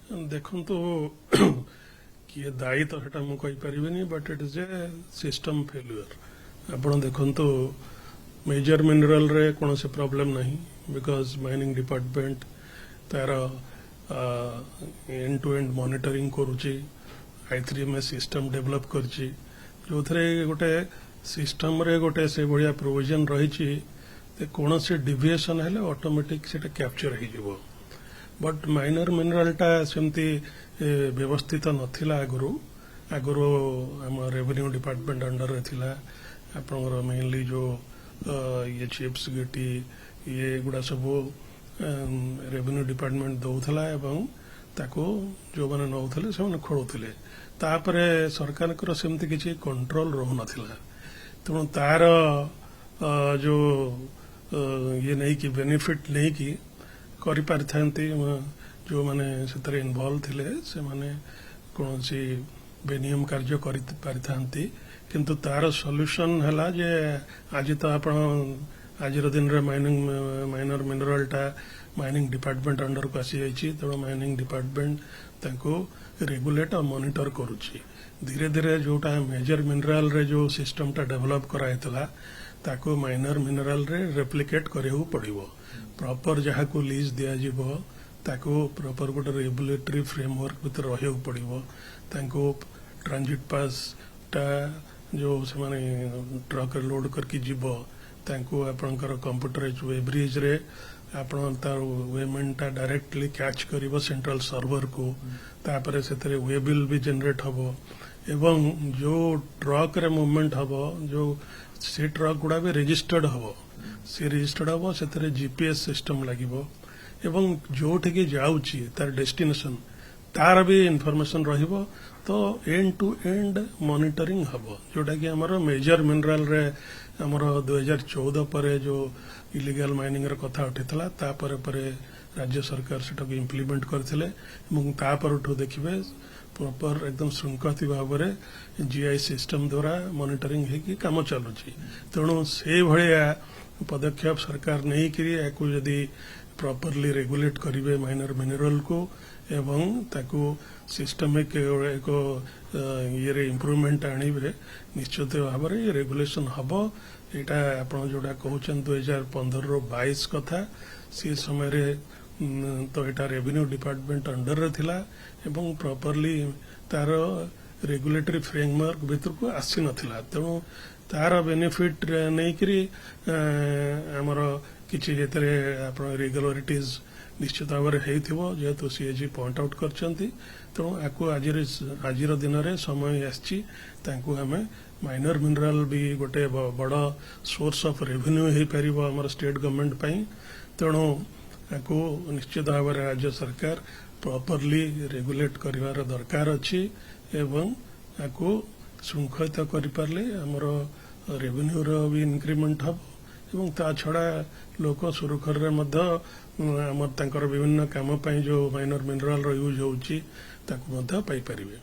ଦେଖନ୍ତୁ କିଏ ଦାୟୀ ତ ସେଟା ମୁଁ କହିପାରିବିନି, but it is a system failure. ଆପଣ ଦେଖନ୍ତୁ मेजर मिनरल रे कौन प्रॉब्लम नहीं, बिकॉज माइनिंग डिपार्टमेंट तार एंड टू एंड मॉनिटरिंग करुच्ची, i3MS सिस्टम डेवलप करची, जो थे गोटे सिस्टम रे गोटे से भाया प्रोविजन रही कौन से डिविएशन है ऑटोमेटिक से कैप्चर हो। बट माइनर मिनरलटा सेमती व्यवस्थित नथिला आगुरु आम रेवेन्यू डिपार्टमेंट अंडर रे थिला। आपनकर मेनली जो ये चिप्स गिटी ये गुड़ा सब रेवेन्यू डिपार्टमेंट दौला एवं ताको जो मैंने नौले से खोलुले, तापरे सरकार सेमती किसी कंट्रोल रहू नथिला। तेणु तार जो ये नहीं कि बेनिफिट नहीं कि करि पारिथांती जो माने से इन्वॉल्व थिले से माने कौन सी बेनियम कार्य करि पारिथांती, किंतु तार सॉल्यूशन है जे आज तो आप आज दिन रे माइनर मिनरलटा माइनिंग डिपार्टमेंट अंडर को आसी जाइए। तेणु माइनिंग डिपार्टमेंट ताको रेगुलेट और मॉनिटर करुच्ची। धीरे धीरे जोटा मेजर मिनरल रे जो सिस्टमटा डेवलप कराइतला ताको माइनर मिनरल रे रेप्लिकेट करियो पड़िबो। प्रॉपर जहाँ को लीज दिया जीवो ताको प्रॉपर गोटे रेगुलेटरी फ्रेमवर्क भीतर रहियो पड़िबो। ताको ट्रांजिट पास टा जो से माने ट्रक लोड करके जीवो ताको आपनकर कंप्यूटराइज वेब्रिज रे आपण तार वेमेंटा डायरेक्टली कैच करिवो सेंट्रल सर्वर को। तापरे सेतरे वे बिल भी जनरेट हबो एवं जो ट्रक रे मूवमेंट हबो जो से ट्रक गुड़ा भी रजिस्टर्ड हबो, से रजिस्टर्ड हबो सेतरे जीपीएस सिस्टम लागिवो एवं जोठी जाउची तार डेस्टिनेशन तार भी इनफॉरमेशन रहिबो। तो एंड टू एंड मॉनिटरिंग हबो, जोटा कि हमर मेजर मिनरल रे हमर 2014 पर जो इलीगल माइनिंग रे कथा उठितला तापर परे राज्य सरकार सेटा इम्प्लीमेंट करथिले एवं तापरठू देखिबे प्रॉपर एकदम श्रृंखलित भाव में जीआई सिस्टम द्वारा मॉनिटरिंग है काम चलुची। तेणु से भाया पदक्षेप सरकार नहीं करी याकू यदि प्रॉपरली रेगुलेट करिवे माइनर मिनरल को एवं ताकू सिस्टमिक एक ये इम्प्रूवमेंट आणिबे, निश्चित भाव में रेगुलेशन हम। यहाँ आप जोड़ा कहते 2015-22 कथा से समय रे तो यहाँ रेवेन्यू डिपार्टमेंट अंडर रे थिला एवं प्रॉपरली तार रेगुलेटरी फ्रेमवर्क भीतर को आसी नथिला। तेणु तार बेनिफिट नहीं करी आमर किछि जेतरे आप रेगुलारिटीज निश्चित भाव में होइथिबो जेहेतु सीएजी पॉइंट आउट करचंती। तेणु आकु आजिर दिन में समय आछि तांकु हमें माइनर मिनरल भी गोटे बड़ सोर्स ऑफ रेवेन्यू हो पारिबो हमर स्टेट गवर्नमेंट पई। तेणु आकु निश्चित भाव में राज्य सरकार प्रॉपरली रेगुलेट करिवार दरकार अछि एवं आकु श्रृंखलित करि पारले हमर रेवेन्यू रो भी इंक्रीमेंट हम एवं ता छड़ा लोक सुरक्षर विभिन्न काम जो माइनर मिनरल यूज होउची ताकु पाई परिबे।